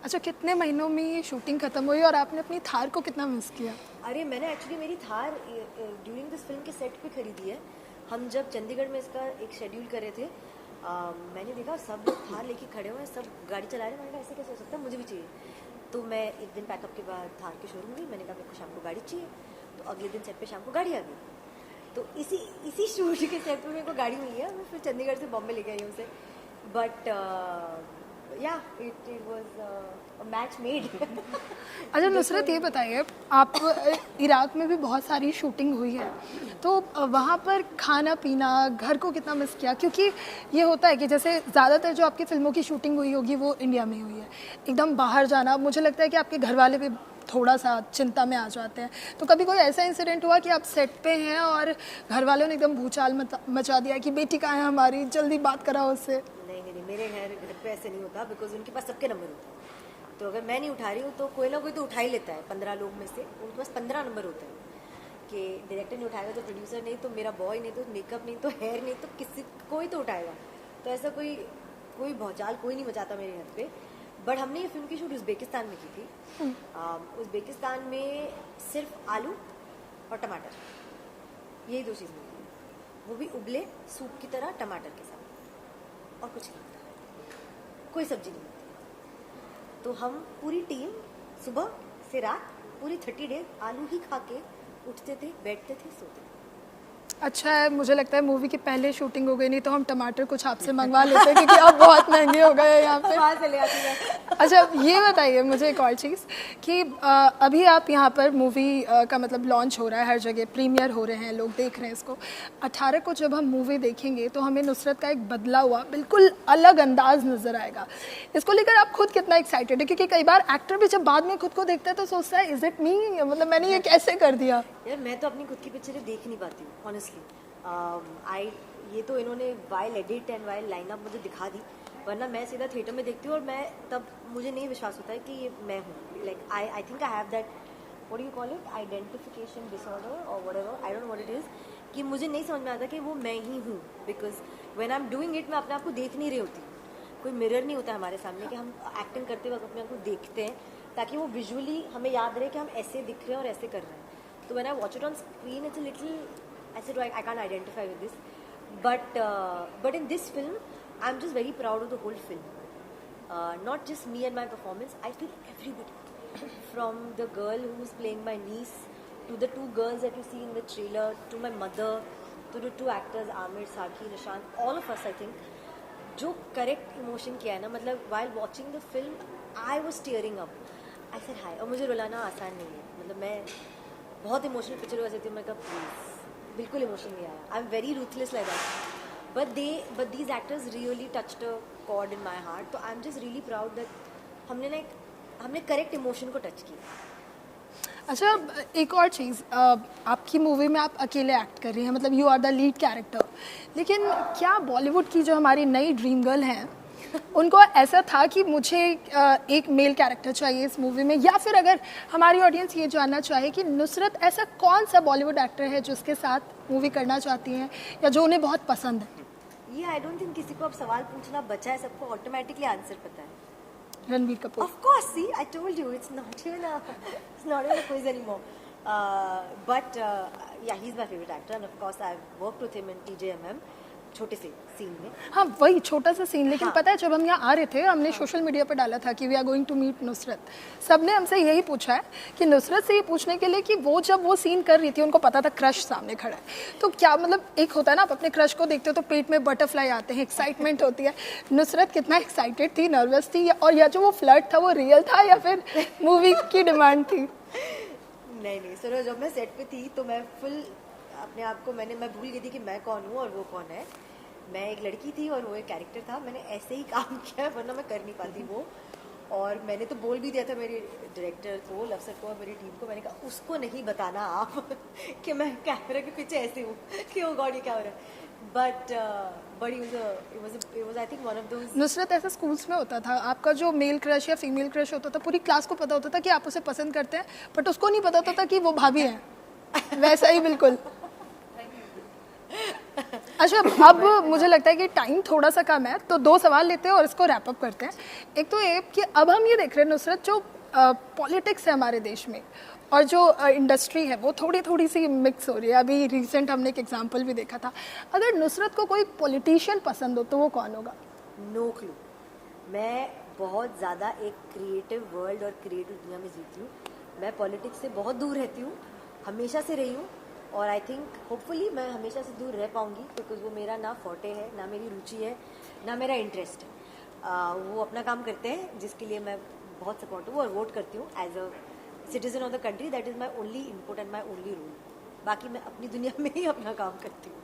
अच्छा, कितने महीनों में ये शूटिंग खत्म हुई और आपने अपनी थार को कितना मिस किया? अरे मैंने एक्चुअली मेरी थार ड्यूरिंग दिस फिल्म के सेट पे खरीदी है। हम जब चंडीगढ़ में इसका एक शेड्यूल कर रहे थे, मैंने देखा सब लोग थार लेके खड़े हुए हैं, सब गाड़ी चला रहे हैं। मैंने कहा ऐसे कैसे हो सकता है, मुझे भी चाहिए। तो मैं एक दिन पैकअप के बाद थार के शोरूम गई। मैंने कहा मेरे को शाम को गाड़ी चाहिए। तो अगले दिन सेट पे शाम को गाड़ी आ गई। तो इसी शूट के सेट पे मेरे को गाड़ी मिली है। मैं फिर चंडीगढ़ से बॉम्बे लेके आई हूँ उसे। बट या it was a match made. अच्छा नुसरत, ये बताइए, आप इराक में भी बहुत सारी शूटिंग हुई है, तो वहाँ पर खाना पीना, घर को कितना मिस किया? क्योंकि ये होता है कि जैसे ज़्यादातर जो आपकी फिल्मों की शूटिंग हुई होगी वो इंडिया में हुई है। एकदम बाहर जाना, मुझे लगता है कि आपके घर वाले भी थोड़ा सा चिंता में आ जाते हैं। तो कभी कोई ऐसा इंसिडेंट हुआ कि आप सेट पे हैं और घर वालों ने एकदम भूचाल मचा दिया कि बेटी कहाँ है हमारी, जल्दी बात कराओ उससे? नहीं, मेरे घर पे ऐसे नहीं होता, बिकॉज उनके पास सबके नंबर होते हैं। तो अगर मैं नहीं उठा रही हूँ तो कोई ना कोई तो उठा ही लेता है। 15 लोग में से उनके पास 15 नंबर होते हैं कि डायरेक्टर नहीं उठाएगा तो प्रोड्यूसर नहीं, तो मेरा बॉय नहीं, तो मेकअप नहीं, तो हेयर नहीं, तो किसी कोई तो उठाएगा। तो ऐसा कोई भौचाल कोई नहीं मचाता मेरे घर पे। बट हमने ये फिल्म की शूट उज़्बेकिस्तान में की थी। उज़्बेकिस्तान में सिर्फ आलू और टमाटर, यही 2 चीज़ मिलती है, वो भी उबले सूप की तरह टमाटर के साथ, और कुछ नहीं मिलता, कोई सब्जी नहीं मिलती। तो हम पूरी टीम सुबह से रात पूरी 30 डेज आलू ही खा के उठते थे, बैठते थे, सोते थे। अच्छा है, मुझे लगता है मूवी की पहले शूटिंग हो गई, नहीं तो हम टमाटर कुछ आपसे मंगवा लेते क्योंकि अब बहुत महंगे हो गए हैं यहाँ पे। वहाँ से ले आती है। अच्छा, ये बताइए मुझे एक और चीज़ कि अभी आप यहाँ पर मूवी का मतलब लॉन्च हो रहा है, हर जगह प्रीमियर हो रहे हैं, लोग देख रहे हैं इसको। 18 को जब हम मूवी देखेंगे तो हमें नुसरत का एक बदला हुआ बिल्कुल अलग अंदाज नज़र आएगा। इसको लेकर आप खुद कितना एक्साइटेड है? क्योंकि कई बार एक्टर भी जब बाद में खुद को देखता है तो सोचता है इज इट मी, मतलब मैंने ये कैसे कर दिया? यार मैं तो अपनी खुद की पिक्चरें देख नहीं पाती हूँ ऑनेस्टली। ये तो इन्होंने while edit and while lineup मुझे दिखा दी, वरना मैं सीधा थिएटर में देखती हूँ और मैं तब मुझे नहीं विश्वास होता है कि ये मैं हूँ। Like I think I have that, what do you call it, identification disorder और whatever, I don't know what it is, कि मुझे नहीं समझ में आता कि वो मैं ही हूँ। Because when I am doing it, मैं अपने आप को देख नहीं रही होती। कोई मिरर नहीं होता हमारे सामने कि हम एक्टिंग करते वक्त अपने आप को देखते हैं, ताकि वो विजुअली हमें याद रहे कि हम ऐसे दिख रहे हैं और ऐसे कर रहे हैं। तो when I watch it on screen it's a little, I said, I can't identify with this, but in this film, I'm just very proud of the whole film. Not just me and my performance. I feel everybody, from the girl who's playing my niece, to the 2 girls that you see in the trailer, to my mother, to the 2 actors, Amir, Saki, Nishant, all of us, I think, जो correct emotion किया है ना, मतलब while watching the film, I was tearing up. I said hi, और मुझे रुलाना आसान नहीं है, मतलब मैं बहुत इमोशनल पिक्चर हो जाती हूँ, मैं कहा प्लीज बिल्कुल इमोशन नहीं आया। I am very ruthless like that, but these actors really touched a chord in my heart. तो I am just really proud that हमने करेक्ट इमोशन को टच किया। अच्छा, एक और चीज़, आपकी मूवी में आप अकेले एक्ट कर रही हैं, मतलब you are the lead character, लेकिन क्या बॉलीवुड की जो हमारी नई ड्रीम गर्ल हैं उनको ऐसा था कि मुझे एक मेल कैरेक्टर चाहिए इस मूवी में, या फिर अगर हमारी ऑडियंस ये जानना चाहे कि नुसरत ऐसा कौन सा बॉलीवुड एक्टर है जो उसके साथ मूवी करना चाहती हैं या जो उन्हें बहुत पसंद है? ये आई डोंट थिंक किसी को अब सवाल पूछना बचा है, सबको ऑटोमेटिकली आंसर पता है। Ranbir Kapoor. Of course, see, I told you, it's not even a quiz anymore. But yeah, he's my favorite actor, and of course I've worked with him in TJMM, छोटे से सीन में। हाँ, वही छोटा सा सीन, लेकिन हाँ। पता है जब हम यहाँ आ रहे थे हमने सोशल मीडिया पर डाला था कि we are going to meet Nusrat. सबने हमसे यही पूछा है कि नुसरत से ये पूछने के लिए कि वो जब वो सीन कर रही थी उनको पता था क्रश सामने खड़ा है, तो क्या मतलब एक होता है ना, आप अपने क्रश को देखते हो तो पेट में बटरफ्लाई आते हैं, एक्साइटमेंट होती है। नुसरत कितना एक्साइटेड थी, नर्वस थी, और या जो वो फ्लर्ट था वो रियल था या फिर मूवी की डिमांड थी? नहीं सुनो, जब मैं सेट पे थी तो मैं फुल अपने आप को मैं भूल गई थी कि मैं कौन हूँ और वो कौन है। मैं एक लड़की थी और वो एक कैरेक्टर था। मैंने ऐसे ही काम किया, वरना मैं कर नहीं पाती वो। और मैंने तो बोल भी दिया था मेरे डायरेक्टर को, लवसर को और मेरी टीम को, मैंने कहा उसको नहीं बताना आप कि मैं कैमरा के पीछे ऐसे हूँ कि ओ गॉड ये क्या हो रहा है। But it was I think one of those। Nusrat, ऐसा स्कूल्स में होता था, आपका जो मेल क्रश या फीमेल क्रश होता था पूरी क्लास को पता होता था कि आप उसे पसंद करते हैं, बट उसको नहीं पता होता था कि वो भाभी हैं। वैसा ही बिल्कुल। अच्छा, अब मुझे लगता है कि टाइम थोड़ा सा कम है, तो 2 सवाल लेते हैं और इसको रैप अप करते हैं। एक तो ये कि अब हम ये देख रहे हैं नुसरत, जो पॉलिटिक्स है हमारे देश में और जो इंडस्ट्री है वो थोड़ी थोड़ी सी मिक्स हो रही है। अभी रिसेंट हमने एक एग्जांपल भी देखा था। अगर नुसरत को कोई पॉलिटिशियन पसंद हो तो वो कौन होगा? No clue. मैं बहुत ज़्यादा एक क्रिएटिव वर्ल्ड और क्रिएटिव दुनिया में जीती हूँ। मैं पॉलिटिक्स से बहुत दूर रहती हूँ, हमेशा से रही हूँ, और आई थिंक होपफुली मैं हमेशा से दूर रह पाऊंगी, बिकॉज वो मेरा ना फॉर्टे है, ना मेरी रुचि है, ना मेरा इंटरेस्ट है। वो अपना काम करते हैं जिसके लिए मैं बहुत सपोर्टिव हूँ और वोट करती हूँ as a citizen of the country. That is my only input and my only rule. बाकी मैं अपनी दुनिया में ही अपना काम करती हूँ।